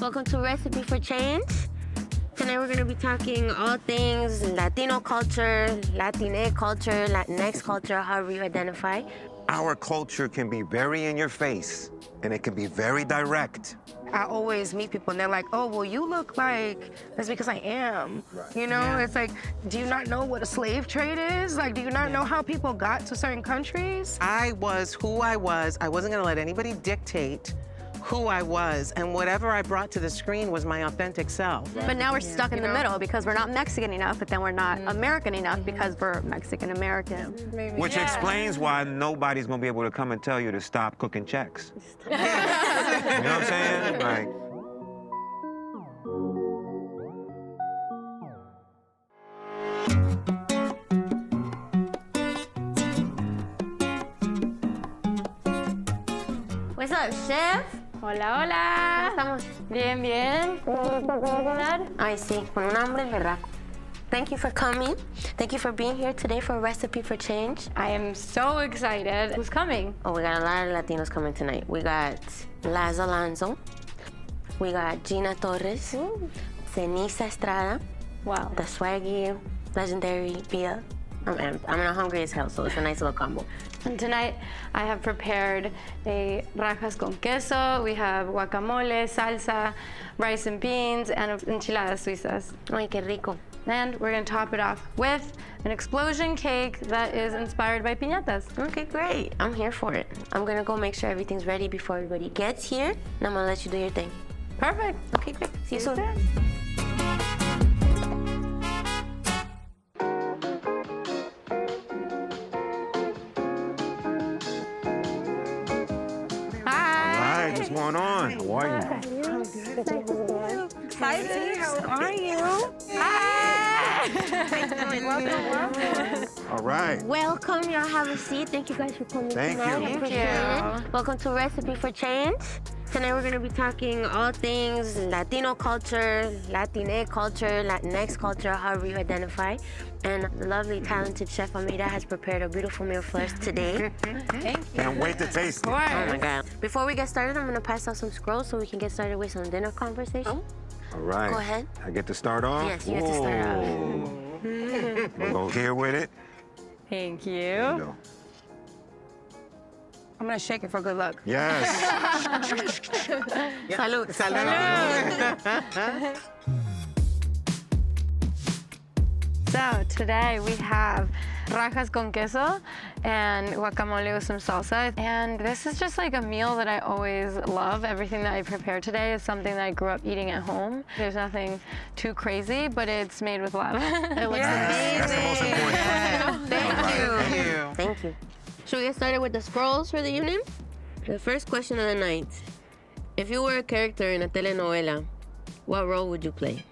Welcome to Recipe for Change. Tonight we're going to be talking all things Latino culture, Latinx culture, Latinx culture, however you identify. Our culture can be very in your face, and it can be very direct. I always meet people and they're like, oh, well, you look like, that's because I am. Right. You know, yeah. It's like, do you not know what a slave trade is? Like, do you not know how people got to certain countries? I was who I was. I wasn't gonna let anybody dictate who I was, and whatever I brought to the screen was my authentic self. But now we're stuck in the middle because we're not Mexican enough, but then we're not American enough because we're Mexican-American. Which explains why nobody's gonna be able to come and tell you to stop cooking checks. You know what I'm saying? Like, What's up, chef? Hola, hola. ¿Cómo estamos? Bien, bien. Ay, sí, con un hambre berraco. Thank you for coming. Thank you for being here today for Recipe for Change. I am so excited. Who's coming? Oh, we got a lot of Latinos coming tonight. We got Laz Alonso. We got Gina Torres. Seniesa Estrada. Wow. The swaggy, legendary BIA. I'm hungry as hell, so it's a nice little combo. And tonight, I have prepared a rajas con queso. We have guacamole, salsa, rice and beans, and enchiladas suizas. Ay, qué rico. And we're gonna top it off with an explosion cake that is inspired by piñatas. Okay, great. I'm here for it. I'm gonna go make sure everything's ready before everybody gets here, and I'm gonna let you do your thing. Perfect. Okay, great. See you soon. what's going on? How are you? I'm good. Excited. How are you? Hi. Welcome. All right. Welcome. Y'all have a seat. Thank you guys for coming Thank tonight. you. Appreciate it. Welcome to Recipe for Change. Tonight we're going to be talking all things Latino culture, Latinx culture, Latinx culture, however you identify. And the lovely, talented chef Amirah has prepared a beautiful meal for us today. Thank you. Can't wait to taste it. Oh my God. Before we get started, I'm going to pass out some scrolls so we can get started with some dinner conversation. All right. Go ahead. I get to start off? Yes, you get to start off. We'll go here with it. Thank There you you. go. I'm gonna shake it for good luck. Yes. Salud. Salud. So today we have rajas con queso and guacamole with some salsa. And this is just like a meal that I always love. Everything that I prepare today is something that I grew up eating at home. There's nothing too crazy, but it's made with love. It looks That's the most important. Thank you. Thank you. Should we get started with the scrolls for the evening? The first question of the night. If you were a character in a telenovela, what role would you play?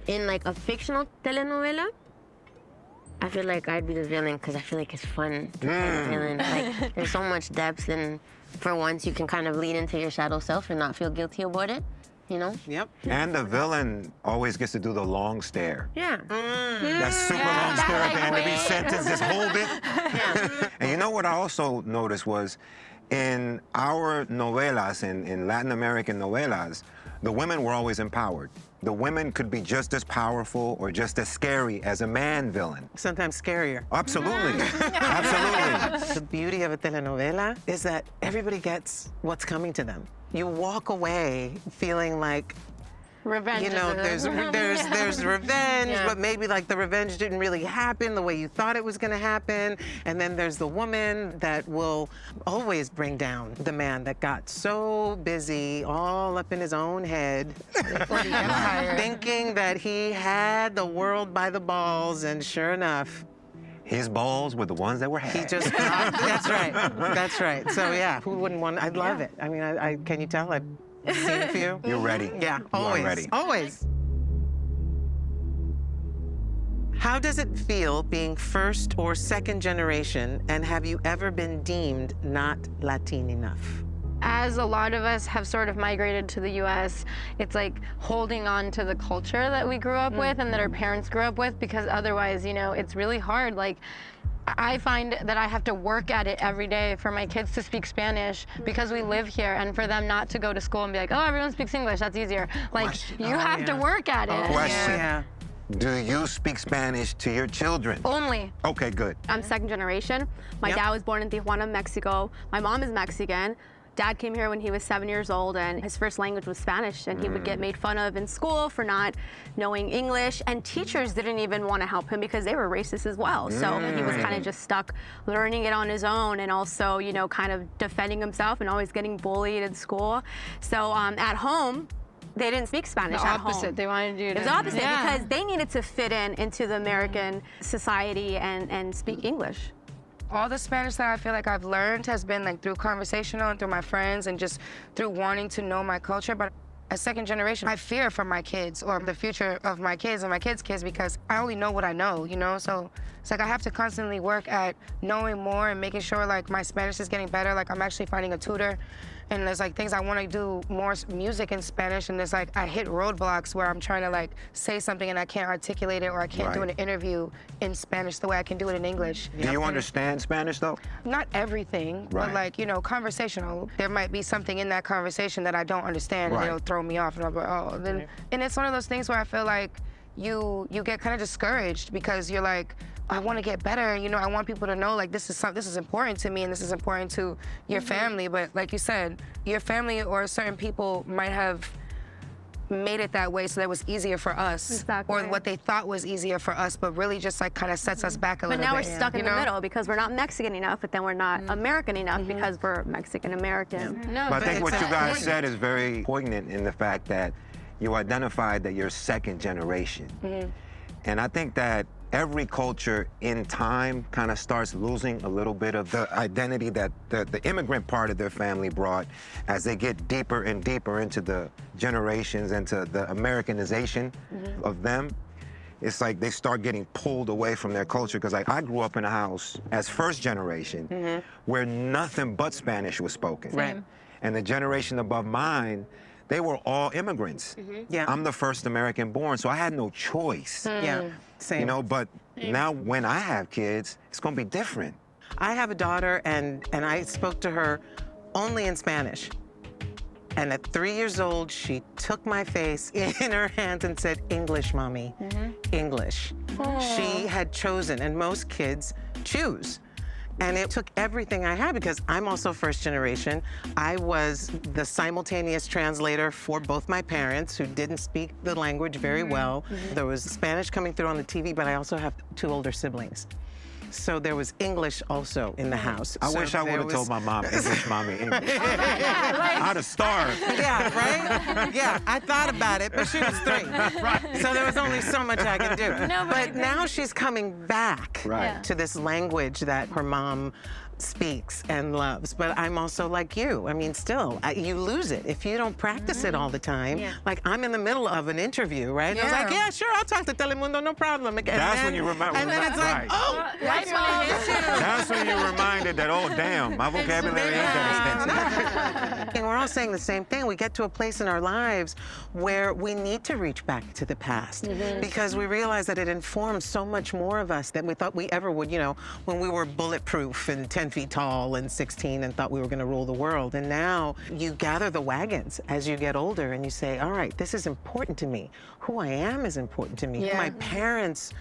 In like a fictional telenovela, I feel like I'd be the villain because I feel like it's fun to play the villain. Like there's so much depth, and for once you can kind of lean into your shadow self and not feel guilty about it, you know? Yep. And the villain always gets to do the long stare. Yeah. That super long stare at the end of each sentence, just hold it. Yeah. And you know what I also noticed was, in our novelas, in Latin American novelas, the women were always empowered. The women could be just as powerful or just as scary as a man villain. Sometimes scarier. Absolutely. Absolutely. The beauty of a telenovela is that everybody gets what's coming to them. You walk away feeling like, Revenge. you know, there's revenge, but maybe like the revenge didn't really happen the way you thought it was gonna happen. And then there's the woman that will always bring down the man that got so busy, all up in his own head, thinking that he had the world by the balls, and sure enough, His balls were the ones that were had. he just, that's right, that's right. So yeah, who wouldn't want, I'd love it. I mean, I can you tell I've seen a few? You're ready. Yeah, You always, are ready. always. How does it feel being first or second generation, and have you ever been deemed not Latin enough? As a lot of us have sort of migrated to the US, it's like holding on to the culture that we grew up with and that our parents grew up with, because otherwise, you know, it's really hard. Like, I find that I have to work at it every day for my kids to speak Spanish because we live here, and for them not to go to school and be like, oh, everyone speaks English, that's easier. Like, you have to work at it. Question. Yeah. Do you speak Spanish to your children? Only. Okay, good. I'm second generation. My dad was born in Tijuana, Mexico. My mom is Mexican. Dad came here when he was 7 years old, and his first language was Spanish, and he would get made fun of in school for not knowing English, and teachers didn't even want to help him because they were racist as well. So he was kind of just stuck learning it on his own, and also, you know, kind of defending himself and always getting bullied in school. So at home, they didn't speak Spanish The at home. opposite. They wanted you to. It was the opposite because they needed to fit into the American society and speak English. All the Spanish that I feel like I've learned has been like through conversational and through my friends and just through wanting to know my culture. But as second generation, I fear for my kids or the future of my kids and my kids' kids because I only know what I know, you know? So it's like I have to constantly work at knowing more and making sure like my Spanish is getting better. Like I'm actually finding a tutor. And there's like things I want to do more music in Spanish, and there's like I hit roadblocks where I'm trying to like say something and I can't articulate it, or I can't do an interview in Spanish the way I can do it in English. Do you understand Spanish though? Not everything, but like, you know, conversational. There might be something in that conversation that I don't understand, and it'll throw me off, and I'll be like, oh. Then, and it's one of those things where I feel like you get kind of discouraged because you're like, I want to get better. You know, I want people to know like this is important to me and this is important to your family. But like you said, your family or certain people might have made it that way so that it was easier for us, or what they thought was easier for us, but really just like kind of sets us back a little bit. But now we're stuck in the middle because we're not Mexican enough, but then we're not American enough because we're Mexican American. No, But I think what you guys said is very poignant in the fact that you identified that you're second generation. And I think that every culture in time kind of starts losing a little bit of the identity that the immigrant part of their family brought as they get deeper and deeper into the generations, into the Americanization of them. It's like they start getting pulled away from their culture. Because like I grew up in a house as first generation where nothing but Spanish was spoken. Right. And the generation above mine, they were all immigrants. Yeah. I'm the first American born, so I had no choice. Yeah, same. You know, but now when I have kids, it's gonna be different. I have a daughter, and I spoke to her only in Spanish. And at 3 years old, she took my face in her hands and said, English, Mommy, English. She had chosen, and most kids choose. And it took everything I had because I'm also first generation. I was the simultaneous translator for both my parents who didn't speak the language very well. There was Spanish coming through on the TV, but I also have 2 older siblings. So there was English also in the house. I So wish I would have told my mom, English, Mommy, English. I'd have starved. Yeah, right? Yeah, I thought about it, but she was 3. Right. So there was only so much I could do. No, but now she's coming back to this language that her mom speaks and loves. But I'm also like you. I mean, still, you lose it if you don't practice it all the time. Like, I'm in the middle of an interview, right? And I was like, yeah, sure, I'll talk to Telemundo, no problem. And That's when you remember. And then it's like, oh, That's when it hits you. That's when you're reminded that, oh, damn, my vocabulary ain't that extensive. And we're all saying the same thing. We get to a place in our lives where we need to reach back to the past because we realize that it informs so much more of us than we thought we ever would, you know, when we were bulletproof and 10 feet tall and 16 and thought we were going to rule the world. And now you gather the wagons as you get older and you say, all right, this is important to me. Who I am is important to me. Who my parents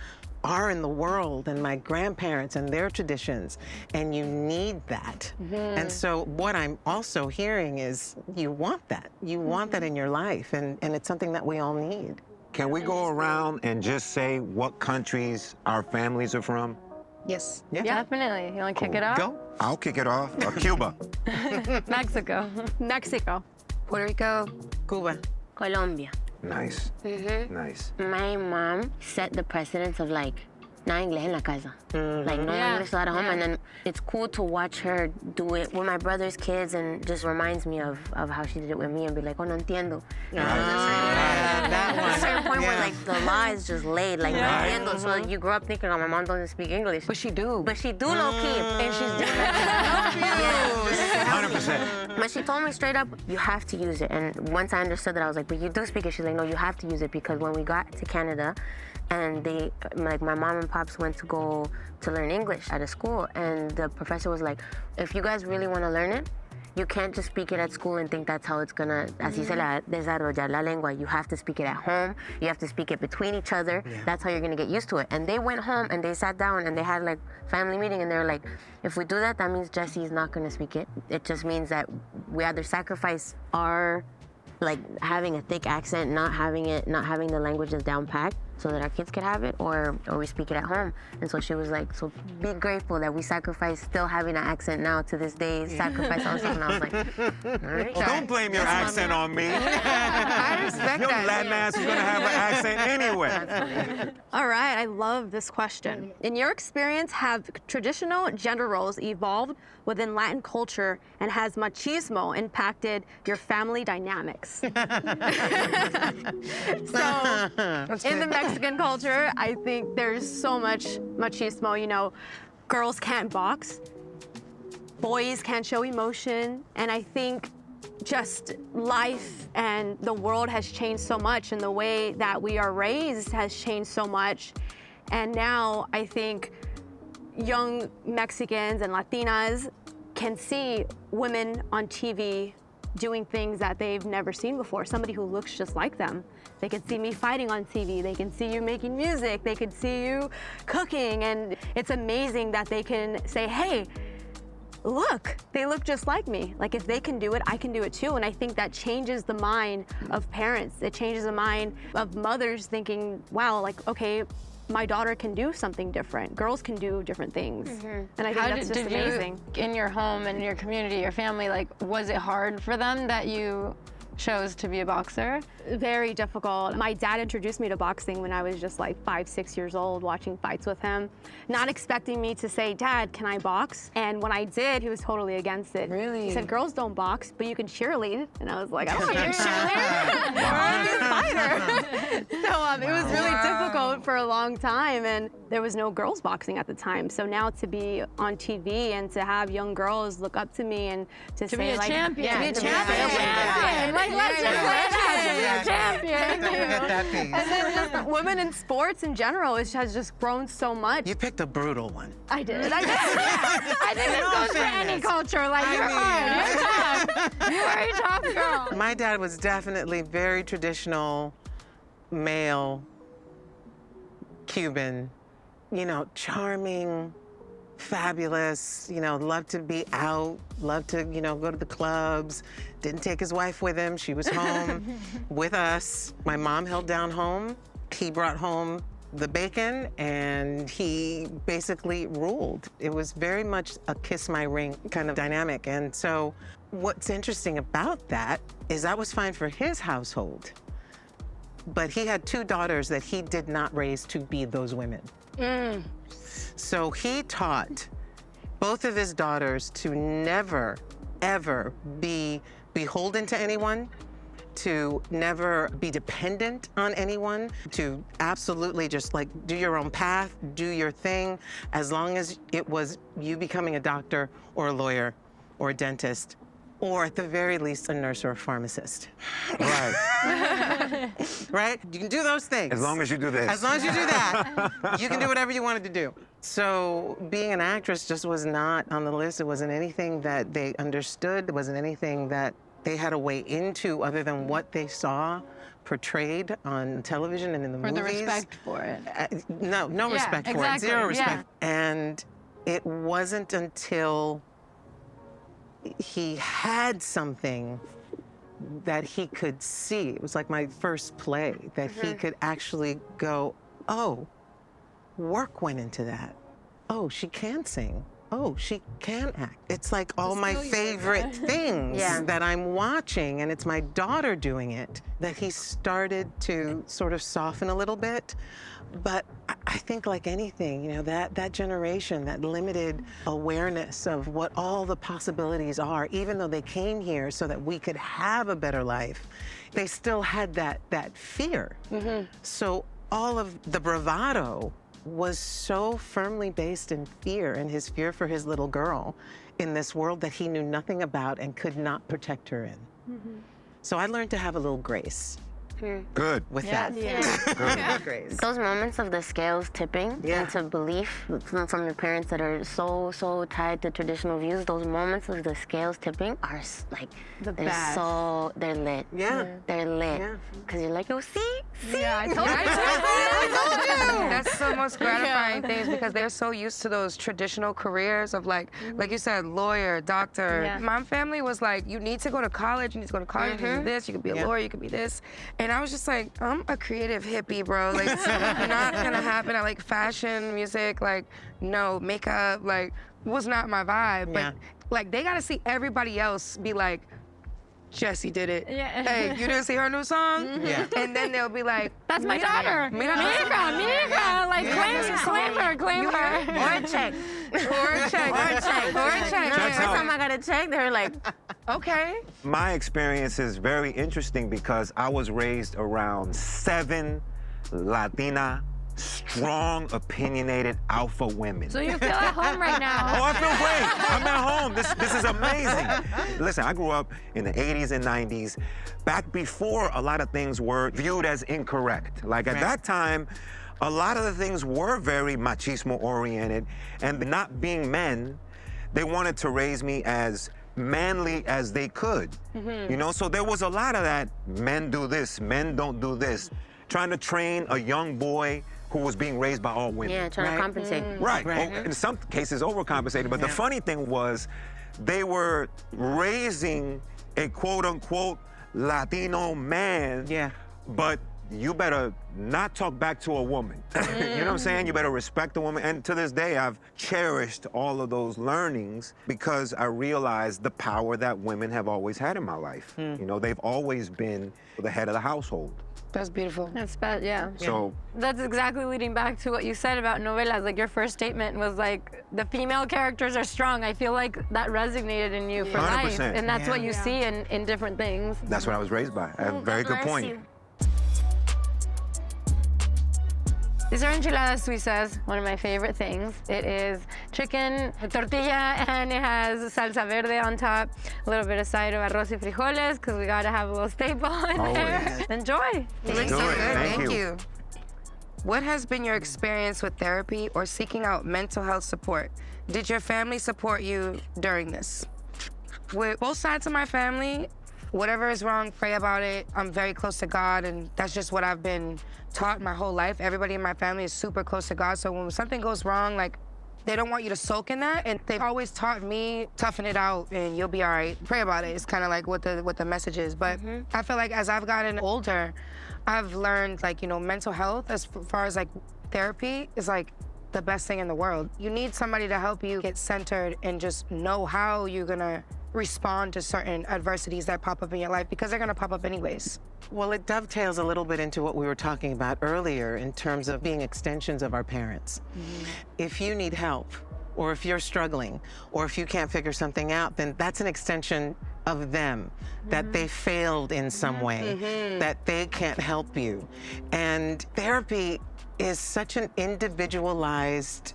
are in the world and my grandparents and their traditions, and you need that. And so what I'm also hearing is you want that. You want that in your life, and it's something that we all need. Can we go around and just say what countries our families are from? Yes. Yeah, definitely. You want to kick it off? Go. I'll kick it off. Cuba. Mexico. Mexico. Puerto Rico. Cuba. Colombia. Nice. Nice. My mom set the precedence of like, no inglés en la casa. Like, no English at home. And then it's cool to watch her do it with my brother's kids, and just reminds me of how she did it with me and be like, oh, no entiendo. That At a certain one. point where like the law is just laid, like, no entiendo. So you grow up thinking, oh, my mom doesn't speak English. But she do. But she do low key, and she's doing that. 100%. But she told me straight up, you have to use it. And once I understood that, I was like, but you do speak it. She's like, no, you have to use it, because when we got to Canada, and my mom and pops went to go to learn English at a school, and the professor was like, if you guys really want to learn it, you can't just speak it at school and think that's how it's gonna, así se la desarrollar la lengua. You have to speak it at home. You have to speak it between each other. Yeah. That's how you're gonna get used to it. And they went home and they sat down and they had like family meeting, and they were like, if we do that, that means Jessie is not gonna speak it. It just means that we either sacrifice our, like, having a thick accent, not having the languages down packed, so that our kids could have it, or we speak it at home. And so she was like, so be grateful that we sacrifice still having an accent now to this day, sacrifice ourselves. And I was like, all right. Well, don't blame your accent on me. I respect Your that. Latin ass is gonna have an accent anyway. All right, I love this question. In your experience, have traditional gender roles evolved within Latin culture, and has machismo impacted your family dynamics? So, in the Mexican culture, I think there's so much machismo. You know, girls can't box, boys can't show emotion, and I think just life and the world has changed so much, and the way that we are raised has changed so much. And now I think young Mexicans and Latinas can see women on TV doing things that they've never seen before. Somebody who looks just like them. They can see me fighting on TV. They can see you making music. They can see you cooking. And it's amazing that they can say, hey, look, they look just like me. Like, if they can do it, I can do it too. And I think that changes the mind of parents. It changes the mind of mothers thinking, wow, like, okay, my daughter can do something different. Girls can do different things. And I think that's just amazing. In your home and your community, your family, like, was it hard for them that you chose to be a boxer? Very difficult. My dad introduced me to boxing when I was just like 5, 6 years old, watching fights with him, not expecting me to say, Dad, can I box? And when I did, he was totally against it. Really? He said, girls don't box, but you can cheerlead. And I was like, I don't want to cheerlead. I'm a fighter. So it was really difficult for a long time, and there was no girls boxing at the time. So now to be on TV and to have young girls look up to me and to say, be a like, champion. to be a champion. Like, let's just be a champion. Get that piece. And then just women in sports in general has just grown so much. You picked a brutal one. I did. I think this goes for any culture. Like, you're hard, you're tough. You are a tough girl. My dad was definitely very traditional, male, Cuban, you know, charming, fabulous, you know, loved to be out, loved to, you know, go to the clubs. Didn't take his wife with him. She was home with us. My mom held down home. He brought home the bacon, and he basically ruled. It was very much a kiss my ring kind of dynamic. And so what's interesting about that is that was fine for his household, but he had 2 daughters that he did not raise to be those women. So he taught both of his daughters to never, ever be beholden to anyone, to never be dependent on anyone, to absolutely just like do your own path, do your thing, as long as it was you becoming a doctor or a lawyer or a dentist, or at the very least, a nurse or a pharmacist. Right. Right? You can do those things. As long as you do this. As long as you do that, you can do whatever you wanted to do. So being an actress just was not on the list. It wasn't anything that they understood. It wasn't anything that they had a way into other than what they saw portrayed on television and in the movies. Or the respect for it. No respect for it. Zero respect. And it wasn't until he had something that he could see. It was like my first play, that he could actually go, oh, work went into that. Oh, she can sing. Oh, she can act. It's like all my favorite things that I'm watching, and it's my daughter doing it, that he started to sort of soften a little bit. But I think like anything, you know, that generation, that limited awareness of what all the possibilities are, even though they came here so that we could have a better life, they still had that fear. So all of the bravado was so firmly based in fear, and his fear for his little girl. in this world that he knew nothing about and could not protect her in. So I learned to have a little grace. Good. With that. Good. Those moments of the scales tipping into belief from your parents that are so tied to traditional views, those moments of the scales tipping are like, they're lit. Yeah. They're lit. Because you're like, yo, see? Yeah, I told you. That's the most gratifying things because they're so used to those traditional careers of like you said, lawyer, doctor. Yeah. My family was like, you need to go to college, you need to go to college, you can do this, you can be a lawyer, you can be this. And I was just like, I'm a creative hippie, bro. Like, it's not gonna happen. I like fashion, music, like, no, makeup, like, was not my vibe. But like, they gotta see everybody else be like, Jessie did it. Yeah. Hey, you didn't see her new song? Yeah. And then they'll be like, That's my daughter. Mira. Like, claim her. Or a check. Or a check. Checks Every out. time I got a check, they were like, Okay. My experience is very interesting because I was raised around 7 Latina, strong, opinionated alpha women. So you feel at home right now. Oh, I feel great. I'm at home. This is amazing. Listen, I grew up in the 80s and 90s, back before a lot of things were viewed as incorrect. Like at that time, a lot of the things were very machismo-oriented, and not being men, they wanted to raise me as manly as they could. You know, so there was a lot of that, men do this, men don't do this, trying to train a young boy who was being raised by all women. yeah, trying to compensate. Right. In some cases, overcompensated. But the funny thing was, they were raising a quote-unquote Latino man. Yeah. But you better not talk back to a woman. You know what I'm saying? You better respect a woman. And to this day, I've cherished all of those learnings because I realized the power that women have always had in my life. You know, they've always been the head of the household. That's beautiful. That's bad, yeah. So That's exactly leading back to what you said about novelas. Like your first statement was like, the female characters are strong. I feel like that resonated in you for life. 100%. And that's what you see in different things. that's what I was raised by. A very good point. These are enchiladas suizas, one of my favorite things. It is chicken, tortilla, and it has salsa verde on top, a little bit of side of arroz y frijoles, because we gotta have a little staple in there. Always. Enjoy. Looks do so it. good. Thank you. you. What has been your experience with therapy or seeking out mental health support? Did your family support you during this? With both sides of my family, whatever is wrong, pray about it. I'm very close to God, and that's just what I've been taught my whole life. Everybody in my family is super close to God, so when something goes wrong, like, they don't want you to soak in that, and they've always taught me, toughen it out, and you'll be all right. Pray about it. It's kind of like what the message is. But I feel like as I've gotten older, I've learned, like, you know, mental health, as far as, like, therapy, is, like, the best thing in the world. You need somebody to help you get centered and just know how you're gonna respond to certain adversities that pop up in your life, because they're gonna pop up anyways. Well, it dovetails a little bit into what we were talking about earlier in terms of being extensions of our parents. If you need help, or if you're struggling, or if you can't figure something out, then that's an extension of them, that they failed in some way, that they can't help you. And therapy is such an individualized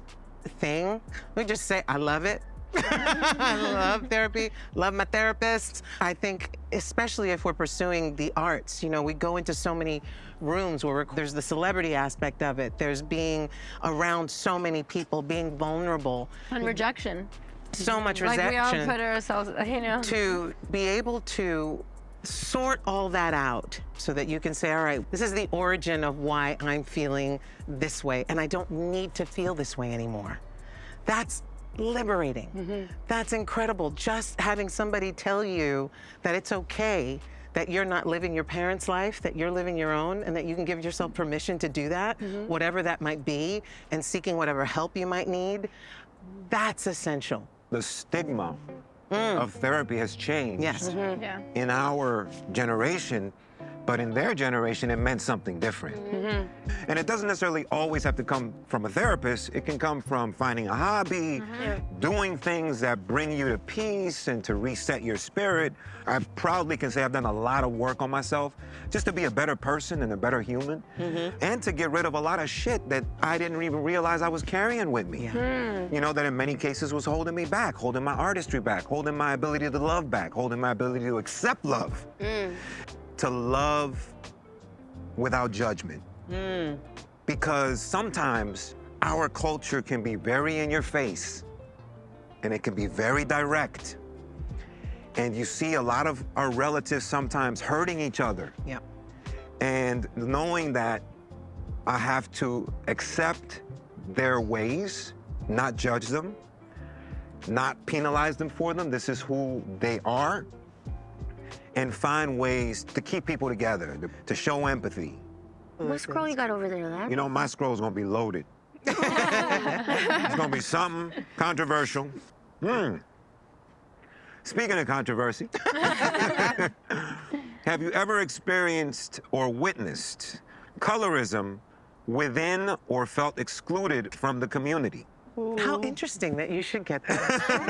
thing. Let me just say, I love it. I love therapy, love my therapists. I think, especially if we're pursuing the arts, you know, we go into so many rooms where there's the celebrity aspect of it. There's being around so many people, being vulnerable. And rejection. So much rejection. Like we all put ourselves, you know. To be able to sort all that out so that you can say, all right, this is the origin of why I'm feeling this way, and I don't need to feel this way anymore. That's liberating. That's incredible. Just having somebody tell you that it's okay, that you're not living your parents' life, that you're living your own, and that you can give yourself permission to do that, whatever that might be, and seeking whatever help you might need, that's essential. The stigma of therapy has changed Yes. Yeah. in our generation But in their generation, it meant something different. And it doesn't necessarily always have to come from a therapist. It can come from finding a hobby, doing things that bring you to peace and to reset your spirit. I proudly can say I've done a lot of work on myself just to be a better person and a better human, and to get rid of a lot of shit that I didn't even realize I was carrying with me. You know, that in many cases was holding me back, holding my artistry back, holding my ability to love back, holding my ability to accept love. To love without judgment. Because sometimes our culture can be very in your face and it can be very direct. And you see a lot of our relatives sometimes hurting each other. And knowing that I have to accept their ways, not judge them, not penalize them for them. This is who they are. And find ways to keep people together, to show empathy. What scroll you got over there, Laz? You know, my scroll's gonna be loaded. It's gonna be something controversial. Speaking of controversy, have you ever experienced or witnessed colorism within or felt excluded from the community? How interesting that you should get that.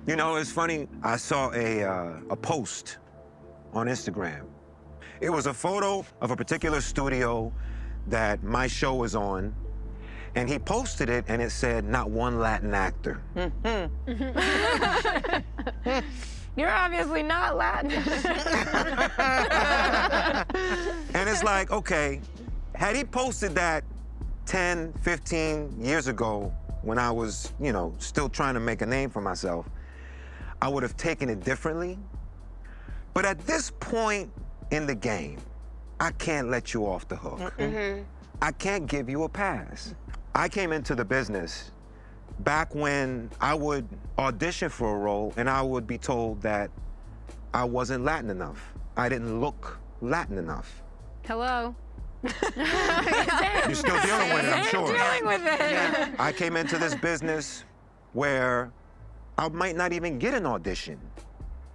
You know, it's funny. I saw a post on Instagram. It was a photo of a particular studio that my show was on, and he posted it, and it said, "Not one Latin actor." You're obviously not Latin. And it's like, okay, had he posted that 10, 15 years ago when I was, you know, still trying to make a name for myself, I would have taken it differently. But at this point in the game, I can't let you off the hook. I can't give you a pass. I came into the business back when I would audition for a role and I would be told that I wasn't Latin enough. I didn't look Latin enough. Hello. You're still dealing with it, I'm sure. Dealing with it. I came into this business where I might not even get an audition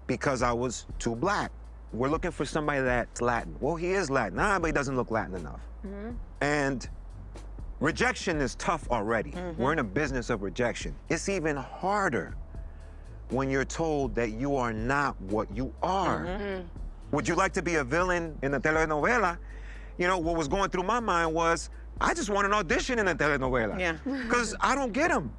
because I was too black. We're looking for somebody that's Latin. Well, he is Latin, but he doesn't look Latin enough. And rejection is tough already. We're in a business of rejection. It's even harder when you're told that you are not what you are. Would you like to be a villain in a telenovela? You know, what was going through my mind was, I just want an audition in a telenovela. Because I don't get them.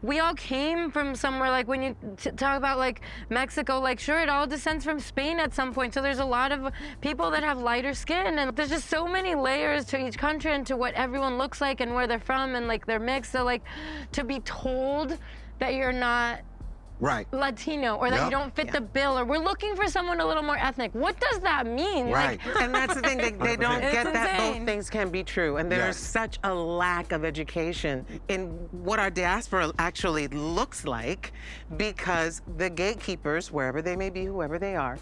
We all came from somewhere, like when you talk about like Mexico, like sure, it all descends from Spain at some point. So there's a lot of people that have lighter skin, and there's just so many layers to each country and to what everyone looks like and where they're from, and like they're mixed. So like to be told that you're not Latino, or that you don't fit the bill, or we're looking for someone a little more ethnic. What does that mean? Right. Like, And that's the thing, they don't get that insane. both things can be true. And there's such a lack of education in what our diaspora actually looks like, because the gatekeepers, wherever they may be, whoever they are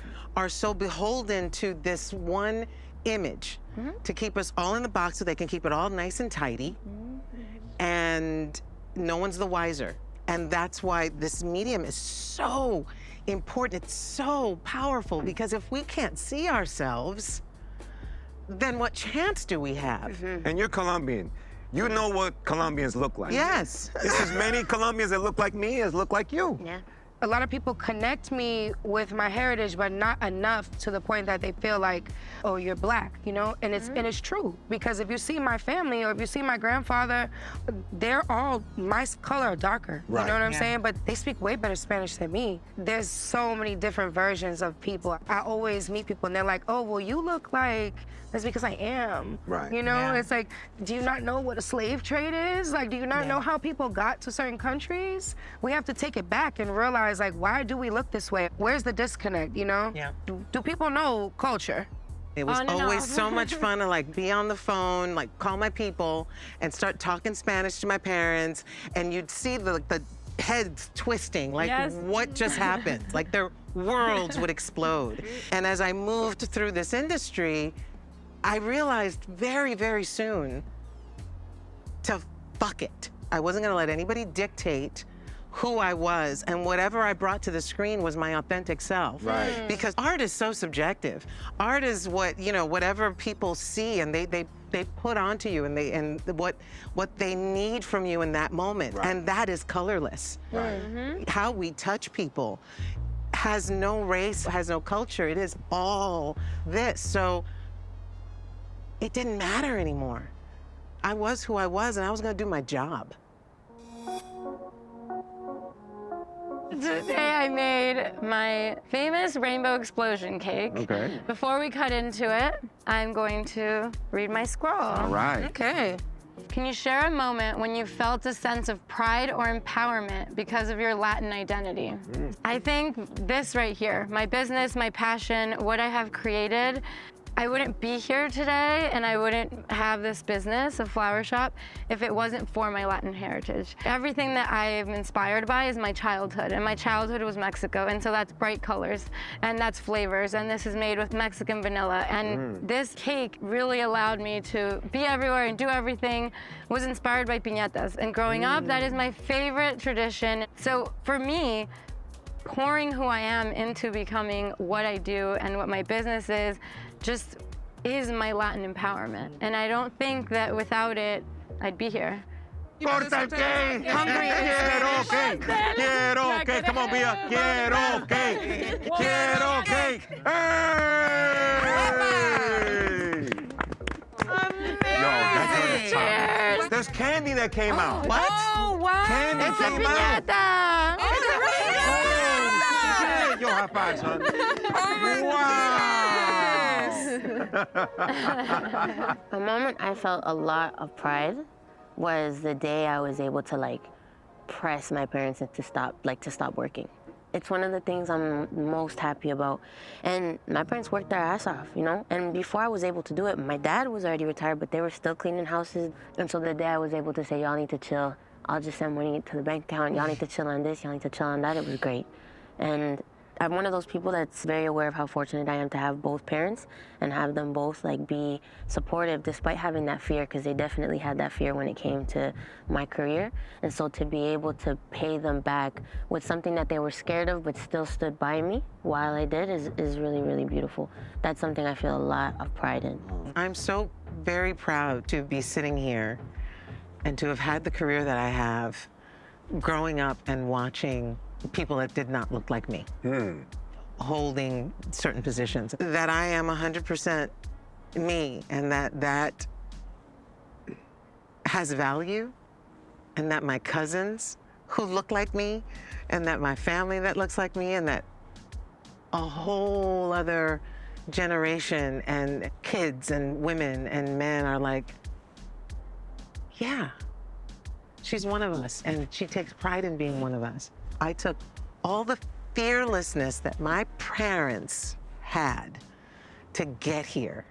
so beholden to this one image to keep us all in the box so they can keep it all nice and tidy. And no one's the wiser. And that's why this medium is so important. It's so powerful, because if we can't see ourselves, then what chance do we have? And you're Colombian. You know what Colombians look like. Yes. There's as many Colombians that look like me as look like you. A lot of people connect me with my heritage, but not enough to the point that they feel like, oh, you're black, you know? And it's true, because if you see my family, or if you see my grandfather, they're all my color or darker. You know what I'm saying? But they speak way better Spanish than me. There's so many different versions of people. I always meet people and they're like, oh, well, you look like, that's because I am. You know, it's like, do you not know what a slave trade is? Like, do you not know how people got to certain countries? We have to take it back and realize, like, why do we look this way? Where's the disconnect, you know? Do people know culture? It was always so much fun to like be on the phone, like call my people and start talking Spanish to my parents, and you'd see the heads twisting, like what just happened? Like their worlds would explode. And as I moved through this industry, I realized very, very soon to fuck it. I wasn't gonna let anybody dictate who I was, and whatever I brought to the screen was my authentic self. Right. Because art is so subjective. Art is what, you know, whatever people see and they put onto you, and what they need from you in that moment. Right. And that is colorless. Right. How we touch people has no race, has no culture. It is all this. So it didn't matter anymore. I was who I was, and I was gonna do my job. Today I made my famous rainbow explosion cake. Okay. Before we cut into it, I'm going to read my scroll. All right. Okay. Can you share a moment when you felt a sense of pride or empowerment because of your Latin identity? I think this right here, my business, my passion, what I have created, I wouldn't be here today and I wouldn't have this business, a flower shop, if it wasn't for my Latin heritage. Everything that I am inspired by is my childhood, and my childhood was Mexico, and so that's bright colors, and that's flavors, and this is made with Mexican vanilla, and this cake really allowed me to be everywhere and do everything, was inspired by piñatas, and growing up, that is my favorite tradition. So for me, pouring who I am into becoming what I do and what my business is just is my Latin empowerment. And I don't think that without it, I'd be here. Corta el cake. Quiero cake. Quiero cake. Come on, Bia. Quiero cake. Quiero cake. Hey! Yo, that's on the top. There's candy that came out. What? Oh, wow. Candy It's a came out. piñata. Oh, shit. Yo, high five, son. Wow. A moment I felt a lot of pride was the day I was able to like press my parents to stop working. It's one of the things I'm most happy about. And my parents worked their ass off, you know? And before I was able to do it, my dad was already retired, but they were still cleaning houses. And so the day I was able to say, y'all need to chill, I'll just send money to the bank account, y'all need to chill on this, y'all need to chill on that, it was great. And I'm one of those people that's very aware of how fortunate I am to have both parents and have them both like be supportive despite having that fear, because they definitely had that fear when it came to my career. And so to be able to pay them back with something that they were scared of but still stood by me while I did is really, really beautiful. That's something I feel a lot of pride in. I'm so very proud to be sitting here and to have had the career that I have, growing up and watching people that did not look like me holding certain positions, that I am 100% me, and that has value, and that my cousins who look like me, and that my family that looks like me, and that a whole other generation and kids and women and men are like, yeah, she's one of us, and she takes pride in being one of us. I took all the fearlessness that my parents had to get here.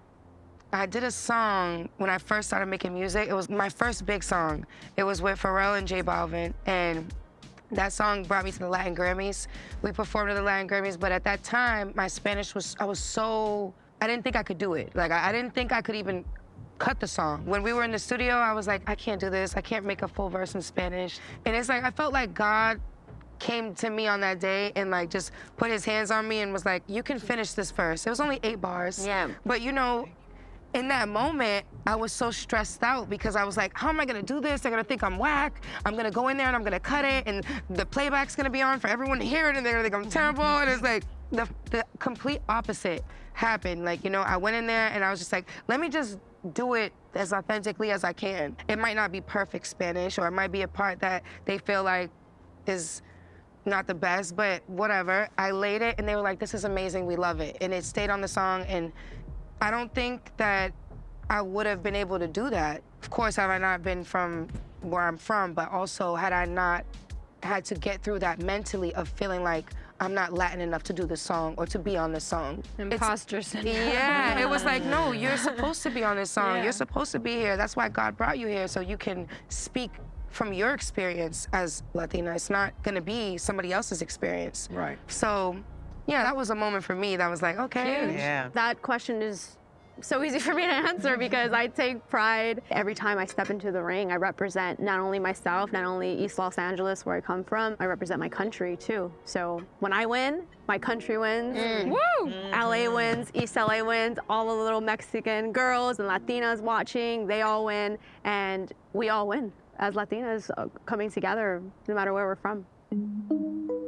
I did a song when I first started making music. It was my first big song. It was with Pharrell and J Balvin, and that song brought me to the Latin Grammys. We performed at the Latin Grammys, but at that time, my Spanish was, I didn't think I could do it. Like, I didn't think I could even cut the song. When we were in the studio, I was like, I can't do this. I can't make a full verse in Spanish. And it's like, I felt like God came to me on that day and like just put his hands on me and was like, you can finish this verse. It was only 8 bars. Yeah. But you know, in that moment, I was so stressed out because I was like, how am I gonna do this? They're gonna think I'm whack. I'm gonna go in there and I'm gonna cut it, and the playback's gonna be on for everyone to hear it, and they're gonna think I'm terrible. And it's like, the complete opposite happened. Like, you know, I went in there and I was just like, let me just do it as authentically as I can. It might not be perfect Spanish, or it might be a part that they feel like is not the best, but whatever. I laid it and they were like, this is amazing, we love it. And it stayed on the song, and I don't think that I would have been able to do that. Of course, had I not been from where I'm from, but also had I not had to get through that mentally of feeling like I'm not Latin enough to do this song or to be on this song. Imposter syndrome. Yeah, it was like, no, you're supposed to be on this song. Yeah. You're supposed to be here. That's why God brought you here, so you can speak from your experience as Latina. It's not gonna be somebody else's experience. Right. So, yeah, that was a moment for me that was like, okay. Yeah. That question is so easy for me to answer because I take pride every time I step into the ring. I represent not only myself, not only East Los Angeles, where I come from, I represent my country too. So when I win, my country wins. Woo! LA wins, East LA wins, all the little Mexican girls and Latinas watching, they all win, and we all win as Latinas coming together no matter where we're from.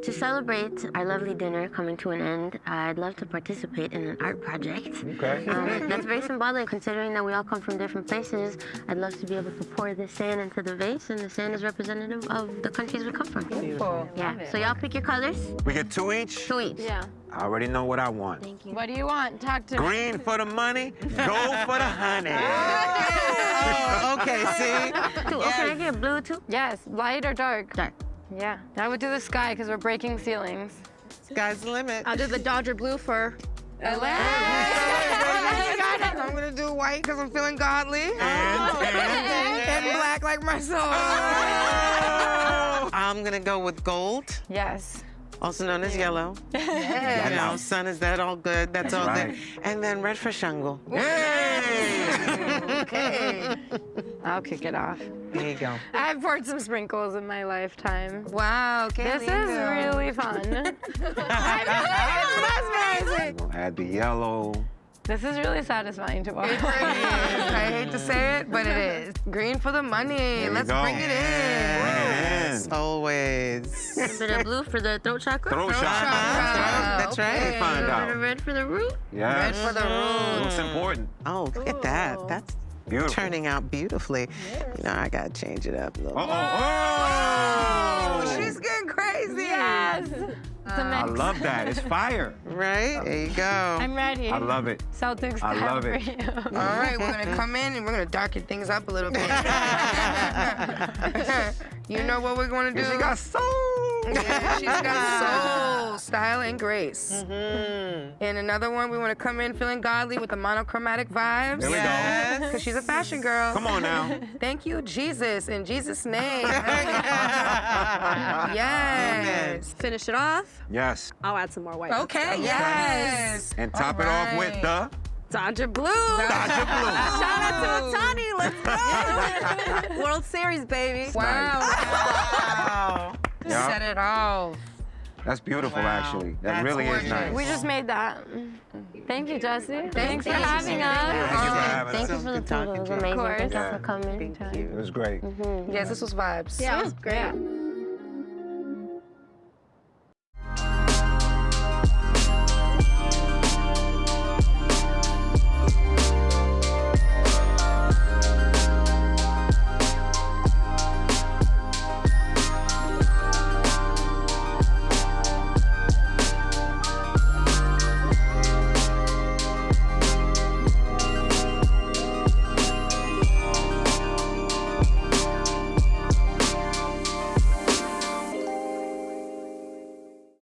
To celebrate our lovely dinner coming to an end, I'd love to participate in an art project. Okay. That's very symbolic considering that we all come from different places. I'd love to be able to pour this sand into the vase, and the sand is representative of the countries we come from. Beautiful. Yeah, so y'all pick your colors. We get 2 each? 2 each. Yeah. I already know what I want. Thank you. What do you want? Talk to me. Green for the money, gold for the honey. Oh, okay, see? Can I get blue too? Yes, light or dark? Dark. Yeah, I would do the sky because we're breaking ceilings. Sky's the limit. I'll do the Dodger blue for LA. I'm gonna do white because I'm feeling godly. And black like my soul. I'm gonna go with gold, Yes. also known as yellow. You know, sun, is that all good? That's all right. good. And then red for Shango. Okay. I'll kick it off. There you go. I've poured some sprinkles in my lifetime. Wow, This is really fun. We'll add the yellow. This is really satisfying to watch. I hate to say it, but it is. Green for the money. There you Let's go. bring it in. Bring it in. Always. A bit of blue for the throat chakra. Throat shot. That's right. We'll find A bit out. of red for the root. Yes. Red for the root. Looks important. Oh, look at that. That's Beautiful. turning out beautifully. You know, I gotta change it up a little. Oh! She's getting crazy. Yes. It's a I mix. love that. It's fire. Right? There you go. I'm ready. I love it. Celtics I time love for it. you. All right, we're gonna come in and we're gonna darken things up a little bit. You know what we're gonna do? She got soul. Yeah, she's got soul, style, and grace. And another one, we want to come in feeling godly with the monochromatic vibes. There we Yes. Because she's a fashion girl. Come on now. Thank you, Jesus, in Jesus' name. Yes. finish it off. Yes. I'll add some more white. Okay, yes. And top it off with the Dodger blue. Dodger blue. Shout out to Otani. Let's go. World Series, baby. Wow. Yeah. Set it off. That's beautiful, Wow. actually. That That's really is gorgeous. nice. We just made that. Thank you, Jessie. Thanks for you. having us. Thank you for having Thank us. you for the Good food. It talking was to you. amazing. Of course. Thank you Yeah. for coming. Thank you. It was great. Yes, this was vibes. Yeah, it was great. Yeah.